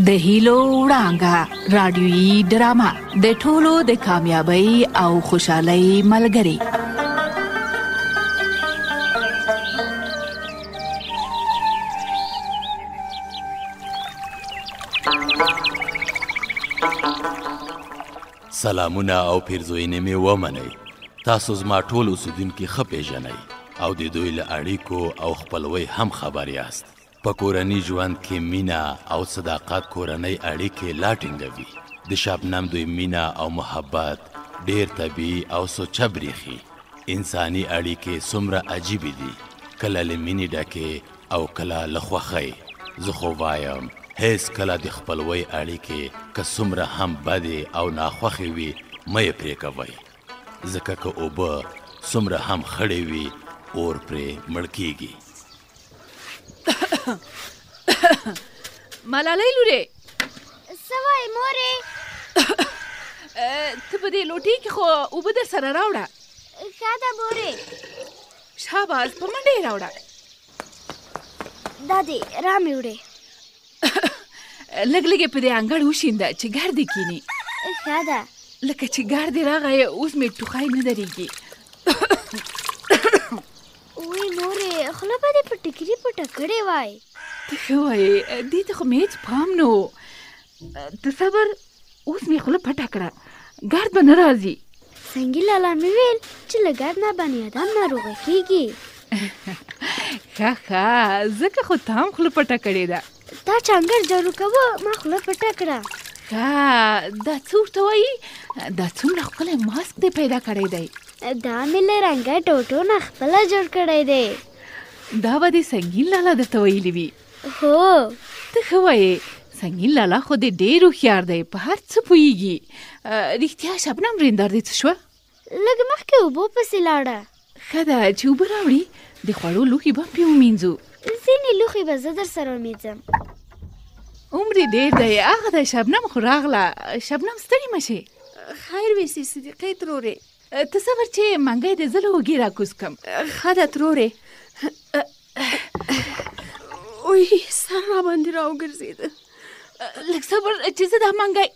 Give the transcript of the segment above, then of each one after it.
د هیلو وړانګه رادیويي ډرامه د ټولو د کامیابی او خوشحالۍ ملګری. سلامونه او پیرزوینې مې ومنئ. تاسو زما ټول اوسیدونکي ښه پیژنئ او د دوی له اړیکو او خپلوۍ هم خبر یاست. په کورني ژوند کې مینه او صداقت کورنۍ اړیکې لا ټینګوي. د شبنم دوی مینه او محبت ډیر طبیعي او سوچه بریښي. انساني اړیکې څومره عجیبې دي، کله له مینې ډکې او کله له خوښۍ. زه خو وایم هیڅ کله د خپلوۍ اړیکې که څومره هم بدې او ناخوښې وي مه یې پرې کوئ، ځکه که اوبه څومره هم خړې وي اور پرې مړ کیږي. ملالۍ لورې، څه وایې مورې؟ ته په دې لوټې کې خو اوبه در سره راوړه. ښه ده مورې. شاباس، په منډه یې راوړه. دا دې رامې وړې. لږ لږ یې په دې انګړ وشینده چې ګرد یې کیني. ښه ده. لکه چې ګرد یې راغی اوس مې ټوخی نه درېږي. وی مورې، خوله به دې په ټیکري پټه کړې وای. ته ښه وایې، دې ته خو مې هېڅ پام نه و. ته صبر، اوس مې خوله پټه کړه، ګرد به نه راځي. سنګي لالا مې ویل چې له ګرد نه بني ادم ناروغه کېږي. ښه ښه، ځکه خو ته هم خوله پټه کړې ده. تا چې انګړ جارو کوه ما خوله پټه کړه. ښه، دا څه ورته وایي؟ دا څومره ښکلی ماسک دې پیدا کړی دی. دا مې له رنګه ټوټو نه خپله جوړ کړی دی. دا به دې سنګین لالا درته ویلي وي. هو. ته ښه وایې، سنګین لالا خو دې ډېر هوښیار دی، په هر څه پوهېږي. رښتیا شبنم ریندار دې څه شوه؟ لږ مخکې اوبو پسې لاړه. ښه ده چې اوبه راوړي، د خوړو لوښي به پرې ومینځو. ځینې لوښي به زه در سره ومینځم. عمر یې ډېر دی. هغه ده شبنم خو راغله. شبنم ستړې مه شې. خیر ویسې صدیقې ترورې. ته صبر چې منګی دې زه له اوږې راکوز کړم. ښه ده ترورې. اوی سر را باندې راوګرځېده. لږ صبر چې زه دا منګی.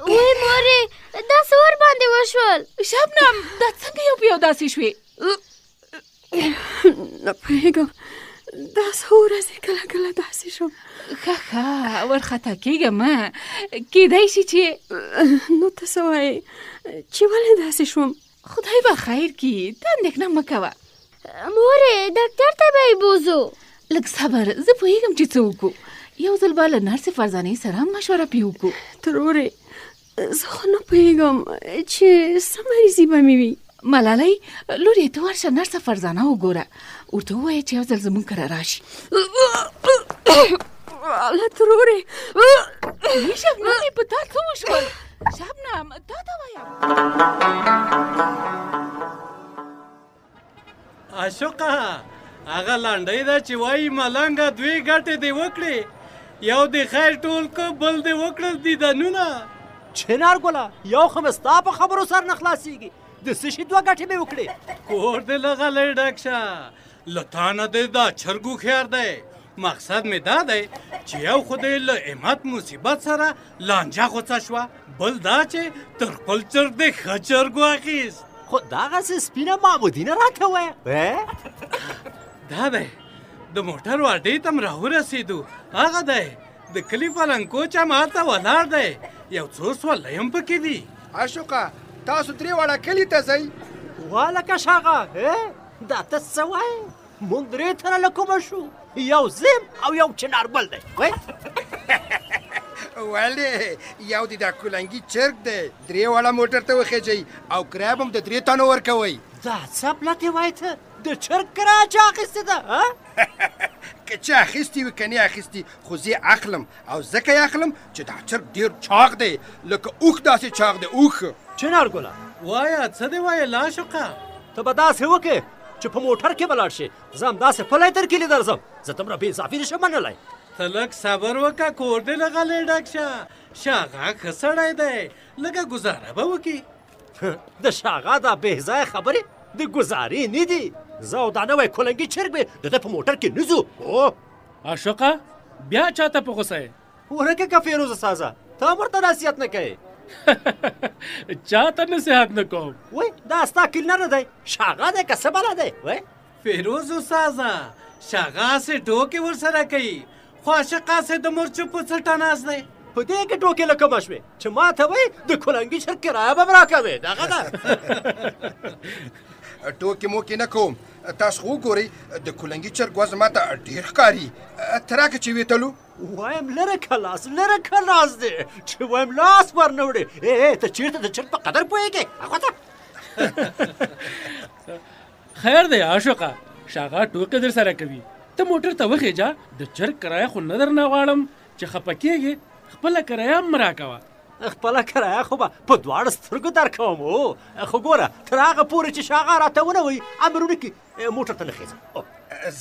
وی مورې، دا څه ور باندې وشول؟ شبنم، دا څنګه یو په یو داسې شوې؟ نه پوهېږم، دا څه ورځې کله کله داسې شم. ښه ښه، ورخطا کېږه مه، کېدای شي چې نو ته څه وایې چې ولې داسې شوم؟ خدای به خیر کړي، ته اندېښنه مه کوه. مورې، ډاکټر ته به یې بوځو. لږ صبر، زه پوهېږم چې څه وکړو. یو ځل به له نرسې فرزانې سره هم مشوره پرې وکړو. ترورې، زه خو نه پوهېږم چې څه مریضي به مې وي. ملالۍ لورې، ته ورشه نرسه فرزانه وګوره، ورته ووایه چې یو ځل زموږ کره راشي. الله ترورې، شبنم په تا څه وشول؟ شبنم، تا ته وایم. عاشقه، هغه لنډۍ ده چې وایي ملنګه دوې ګټې دې وکړې، یو دې خیر ټول که بل دې وکړل دیدنونه. چنار ګله، یو خو مې ستا په خبرو سر نه خلاصېږي. د څه شي دوه ګټې مې وکړې؟ کور دې له غلی ډک شه، له تا نه دې دا چرګ هوښیار دی. مقصد مې دا دی چې یو خو دې له امت مصیبت سره لانجه غوڅه شوه، بل دا چې تر خپل چرګ دې ښه چرګ واخیست. خو دغسې سپینه معبودینه راته وایه. دا دی د موټر واډې ته م راورسېدو. هغه دی د کلي فلنکو چې همالته ولاړ دی، یو څو سوالۍ هم پکې دي. عاشقه، تاسو درې واړه کلي ته ځئ؟ والکه شاغه، دا ته څه وایې؟ موږ درې تنه له کومه شو، یو زیم او یو چنارګل دی. ولې یو د دا کولنګي چرګ دی، درې واړه موټر ته وخېجئ او کرایه به هم د درې تنو ورکوئ. دا څه پلتې وایې ته؟ د چرګ کرایه چا اخیستې ده؟ که چا اخیستې وي که نه اخیستې، خو زه اخلم او ځکه یې اخلم چې دا چرګ ډېر چاق دی، لکه اوښ داسې چاق دی. اوښ چنارګله، وایه څه دې وایې لاشقه؟ ته به داسې وکړې چې په موټر کې به لاړ شې، زه همداسې پلی تر کلي درځم. زه دومره بې اضافي نشم منلی. ته لږ صبر وکړه، کور دې له غلی ډک شه. شاغه ښه سړی دی، لږه ګزاره به وکړي. د شاغه دا بې ځایه خبرې د ګزارې نه دي. زه او دا نوی کولنګي چرګ مې د ده په موټر کې نه ځو. عاشقه بیا چاته په غوسه یې؟ ورکه که فیروز سازه ته ورته نصیحت نه کوې. چاته نصیحت نه کوم. وای دا ستا کلینر نه دی، شاغه دی که څه بلا دی؟ وای فیروز استاذه شاغه سه ټوکې ورسره کوي خو عاشقه سه د مرچو په څټه ناست دی. په دې کې ټوکې له کومه شوې چې ما ته وایي د کولنګي چرګ کرایه به م راکوې؟ دغه ده. ټوکې موکې نه کوم، تاسو خو وګورئ د کولنګي چرګ وزن ما ته ډېر ښکاري. ته راکړه چې ویتلو. وایم لره کلاس دی چې وایم لاس ور نه وړې. ته چېرته د چرګ په قدر پوهېږې؟ هغه خیر دی عاشقه، شاغه ټوکې در سره کوي. ته موټر ته وخېجه، د چرګ کرایه خو نه درنه غواړم چې خفه کېږې، خپله کرایه هم راکوه. خپله کرایه خو به په دواړو سترګو درکوم. خو ګوره تر هغه پورې چې شاغه راته ونه وایي امر وکړي موټر ته نه خېځم.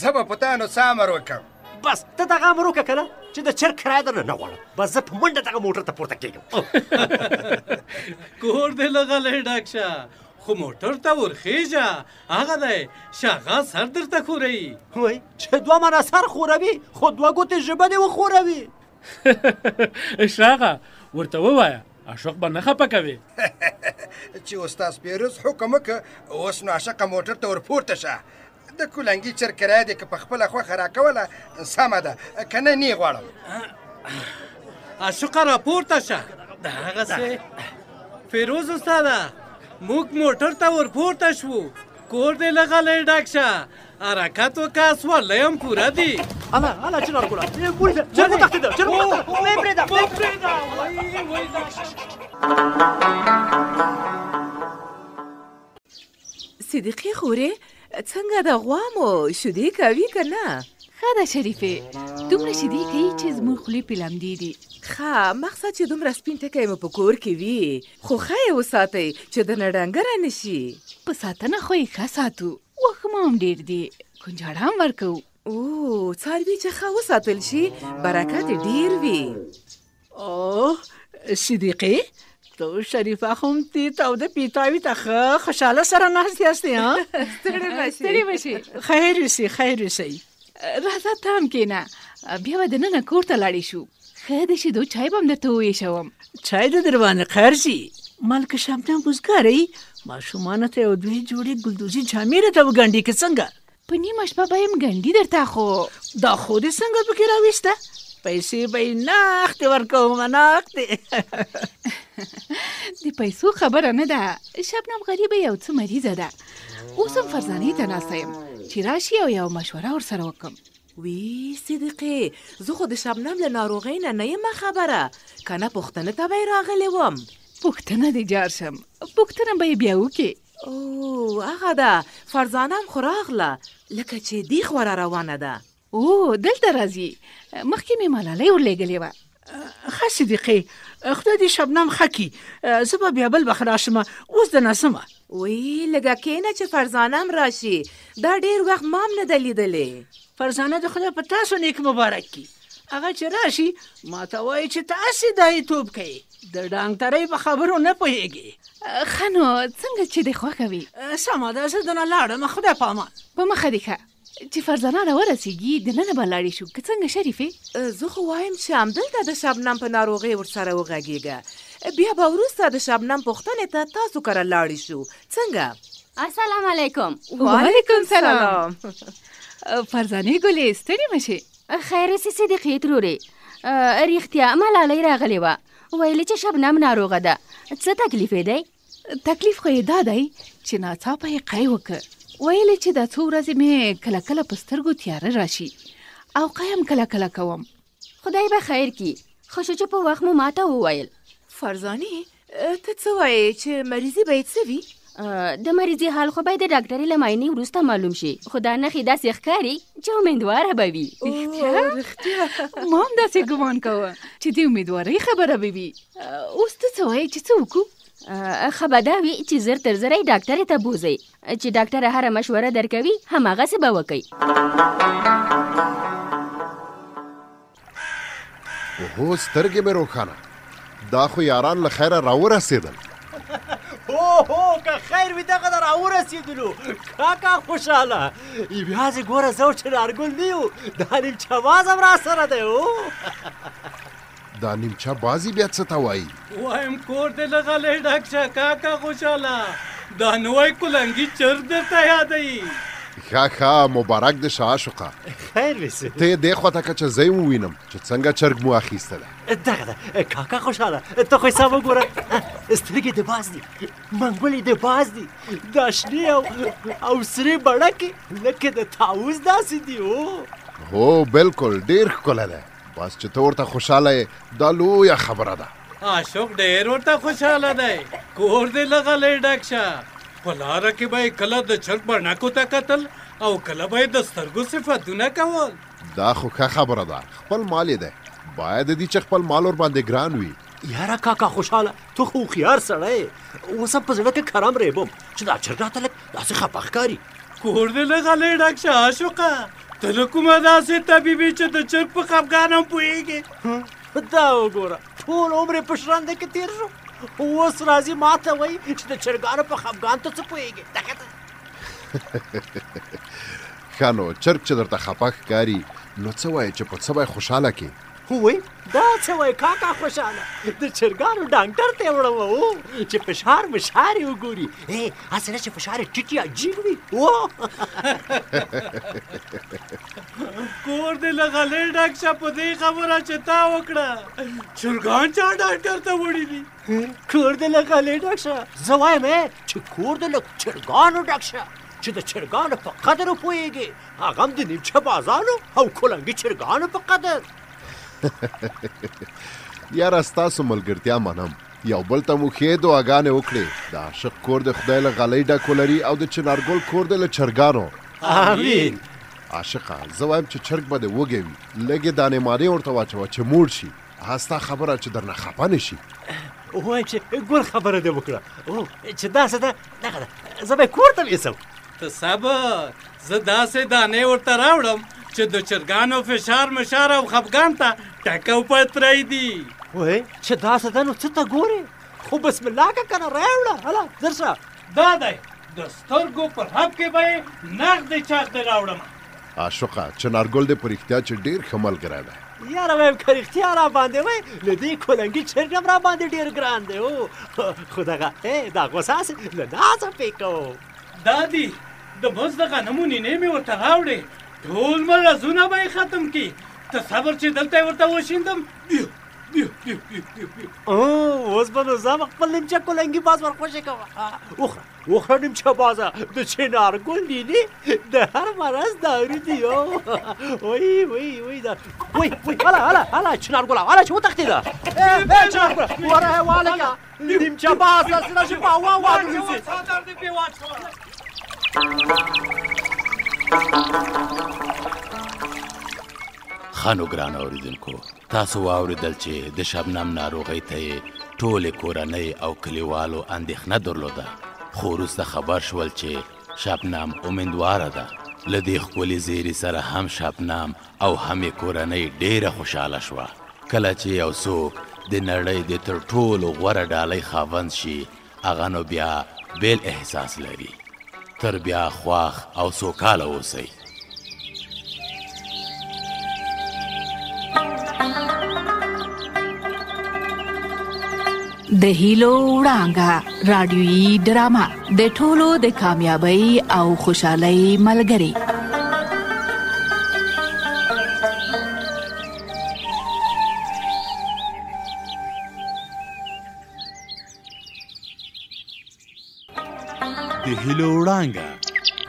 زه به په تا نو څه امر وکړم؟ بس ته دغه امر وکړه که نه چې د چرګ کرایه درنه نه غواړم. بس زه په منډه دغه موټر ته پورته کېږم. کور دې لغلی ډک شه خو موټر ته ورخېږه. هغه دی شاغه سر درته خوروي. وای چې دوه منه سر خوروي خو دوه ګوتې ژبه دې وخوروي. شاغه ورته ووایه عاشق به نه خفه کوي. چې استاد فیروز حکم وکړه اوس نو عاشقه موټر ته ورپورته شه. د کولنګي چرګ کرایه دې که په خپله خوښه راکوله سمه ده، که نه نه یې غواړم. عاشقه راپورته شه. د هغسې فیروز استاده موږ موټر ته ورپورته شوو. کور دې لغلی ډک شه، حرکت وکړه سورلی هم پوره دي. الله چنار ګوله چرګ وتښتېده چرګ وتښتېده. وایې پرېږده صدیقې خورې څنګه د غوا مو شیدې کوي که نه؟ ښه ده شریفې، دومره شیدې کوي چې زموږ خولې پې لمدې دي. ښه مقصد چې دومره سپین ټکی مو په کور کې وي، خو ښه یې وساتئ چې د نه ډنګره نه شي. په ساتنه خو یې ښه ساتو، واښه مو هم ډېر دي، کنجاړه هم ورکوو. څاروي چې ښه وساتل شي برکت یې ډېر وي. صدیقې تو شریفه هم دې تاوده پیتاوي ته ښه خوشحاله سره ناست یاستې. ستړي مشي. خیر وسي خیر وسئ. راځه ته هم کېنه، بیا به دننه کور ته لاړې شو. ښه د شیدو چای به هم درته وویشوم. چای د در باندې خیر شي. مالکه شمتان بزګارئ ماشومانو ته یو دوې جوړې ګلدوزي جامې راته وګنډي که څنګه؟ په نیمه شپه به یم ګنډي درته. خو دا خو دې څنګه پکې راویسته؟ پیسې به یې ناختې ورکوم ناختې. د پیسو خبره نه ده، شبنم غریبه یو څه مریضه ده. اوس هم فرزانې ته ناسته یم چې راشي او یو مشوره ورسره وکړم. وی صدیقې زه خو د شبنم له ناروغۍ نه یم خبره، که نه پوښتنې ته به یې راغلی وم. پوښتنه دې جار شم، پوښتنه به یې بیا وکړې. هغه ده فرزانه هم خو راغله لکه چې دی خوا را روانه ده. دلته راځي، مخکې مې ملالۍ ورلېږلې وه. ښه صدیقې خدای دې شبنم ښه کړي، زه به بیا بل وخت راشمه، اوس د ناسمه. وی لږه کښېنه چې فرزانه هم راشي، دا ډېر وخت ما هم نه ده لیدلې. فرزانه د خدای په تاسو نیک مبارک کړي. هغه چې راشي ما ته وایي چې تاسې دایتوب کوئ، د ډاکټرۍ په خبرو نه پوهېږي. ښه نو څنګه چې دې خوښه وي. سمه ده زه دنه لاړم، خدای په امان. په مخه دې ښه چې فرزانه راورسېږي دننه به لاړې شو که څنګه شریفې؟ زه خو وایم چې همدلته د شبنم په ناروغۍ ورسره وغږېږه، بیا به وروسته د شبنم پوښتنې ته تاسو کره لاړې شو. څنګه؟ السلام علیکم. وعلیکم سلام. فرزانې ګلې ستړې مشې. خیر سي صدیقې ترورې، رښتیا ملالۍ راغلې وه، ویلې چې شبنم ناروغه ده. څه تکلیف یې دی؟ تکلیف خو یې دا دی چې ناڅاپه یې قی وکړ. ویلې چې دا څو ورځې مې کله کله په سترګو تیاره راشي او قی هم کله کله کوم. خدای به خیر کړي، ښه شو چې په وخت مو ماته وویل. فرزانې ته څه وایې چې مریضي به یې څه وي؟ د مریضي حال خو باید د ډاکټرې له معاینې وروسته معلوم شي، خو دا نښې داسې ښکاري چې امیندواره به وي. رښتیا ما هم داسې ګمان کوه چې د امیدوارۍ خبره به وي. اوس ته څه وایې چې څه وکړو؟ ښه به دا وي چې زر تر زره یې ډاکټرې ته بوځئ، چې ډاکټره هره مشوره درکوي هماغسې به وکئ. اوهو سترګې مې روښانه، دا خو یاران له خیره راورسېدل. اوه که خیر وي دغه ته راورسېدلو کاکا خوشحاله بیا زه ګوره زه او چنارګل نه یو دا نیمچه باز هم راسره دی دا نیمچه بازي بیا څه ته وایي وایم کور دې لغلی ډک شه کاکا خوشحاله دا نوی کلنګي چرګ درته یادوي ښه مبارک دې شه عاشقه خیر ویسه ته دې خواته که چې زه یې ووینم چې څنګه چرګ مو اخیسته ده دغه ده کاکا خوشحاله ته خو حساب وګوره سترګې د باز دي منګولې د باز دي دا شنې او سرې بړکې لکه د طاووس داسې دي هو بالکل ډېر ښکلی دی بس چې ته ورته خوشحاله یې دا لویه خبره ده عاشق ډېر ورته خوشحاله دی کور دې لغلی ډک شه په لاره کې به یې کله د چرګ بڼکو ته کتل او کله به یې د سترګو صفتونه کول دا خو ښه خبره ده خپل مال یې دی باید دي چې خپل مال ور باندې ګران وي یاره کاکا خوشحاله تو خو هوښیار سړی اوس هم په زړه کې کرم ریبم چې دا چرګ راته لږ داسې خفه ښکاري کور دې لغلی ډک شه عاشقه ته له کومه داسې طبیبي چې د چرګ په خفګان هم پوهېږې دا وګوره ټول عمر یې په شرنده کې تېر شو اوس راځي ما ته وایي چې د چرګانو په خفګان ته څه پوهېږې ښه نو چرګ چې درته خفه ښکاري نو څه وایې چې په څه به یې خوشحاله کړي وای دا څه وایي کاکا خوشحاله د چرګانو ډاکټر ته یې وړم چې فشار مشار یې وګوري هسې نه چې فشار یې ټیټ یا جیګ وي کور دې لغلی ډک شه په دې خبره چې تا وکړه چرګان چا ډاکټر ته وړي دي کور دې لغلی ډک شه زه وایم چې کور دې له چرګانو ډک شه چې د چرګانو په قدر وپوهېږې هغه هم د نیمچه بازانو او کلنګي چرګانو په قدر یاره ستاسو ملګرتیا منم یو بل ته مو ښې دعاګانې وکړې د عاشق کور د خدای له غلۍ ډک ولري او د چنارګل کور د له چرګانو امین عاشقه زه وایم چې چرګ به دې وږی وي لږې دانې مانې ورته واچوه چې موړ شي ستا خبره چې درنه خفه نه شي ووایم چې ګل خبره دې وکړه چې داسې ده دغه ده زه به یې کور ته یوسم ته صبر زه داسې دانې ورته راوړم چې د چرګانو فشار مشار او خفګان ته ټکه وپتری دي وای چې داسې ده نو څه ته ګورې خو بسم الله که کنه راوړه هله درشه دا دی د سترګو پر حب کې به یې نغدې چاغدې راوړم عاشقه چنارګل دې په رښتیا چې ډېر ښه ملګری دی یاره وایم که رښتیا را باندې وای له دې کلنګي چرګ هم را باندې ډېر ګران دی خو دغه دا غوسه هسې له نازه پې کوو دا دي د بز د غنمو نینې مې ورته راوړې ټول مرضونه به یې ختم کړي ته صبر چې دلته یې ورته وشیندم اوس به نو زه خپل نیمچه کلنګي باز ورخوشې کوه وخوره نیمچه بازه د چنارګل نینې د هر مرض دارو دي وای دا وای هله چنارګله هله چې وتښتېده چنارګله وره والکه نیمچه باز داسې نه چې په هوا والوځي خانو ګران اوریدونکو تاسو واوریدل چې د شبنم ناروغۍ ته یې ټولې کورنۍ او کلیوالو اندېښنه درلوده خو وروسته خبر شول چې شبنم امیندواره ده له دې ښکلې زیري سره هم شبنم او هم یې کورنۍ ډېره خوشحاله شوه کله چې یو څوک د نړۍ د تر ټولو غوره ډالۍ خاوند شي هغه نو بیا بیل احساس لري تر بیا خواخ او سوکاله اوسئ د هیلو وړانګه رادیویي ډرامه د ټولو د کامیابی او خوشحالۍ ملګری د هیلو وړانګه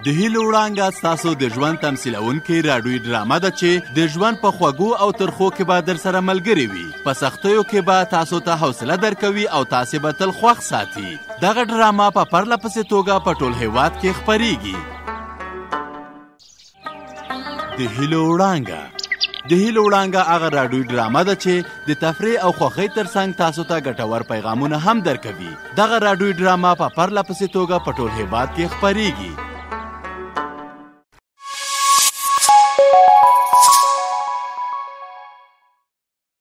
د هیلو وړانګه ستاسو د ژوند تمثیلونکې راډیویي ډرامه ده چې د ژوند په خوږو او ترخو کې به در سره ملګرې وي په سختیو کې به تاسو ته حوصله درکوي او تاسې به تل خوښ ساتي دغه ډرامه په پرله پسې توګه په ټول هیواد کې خپریږي د هیلو وړانګه د هیلو وړانګه هغه راډیویي ډرامه ده چې د تفریح او خوښۍ ترڅنګ تاسو ته ګټور پیغامونه هم درکوي دغه راډیویي ډرامه په پرله پسې توګه په ټول هیواد کې خپریږي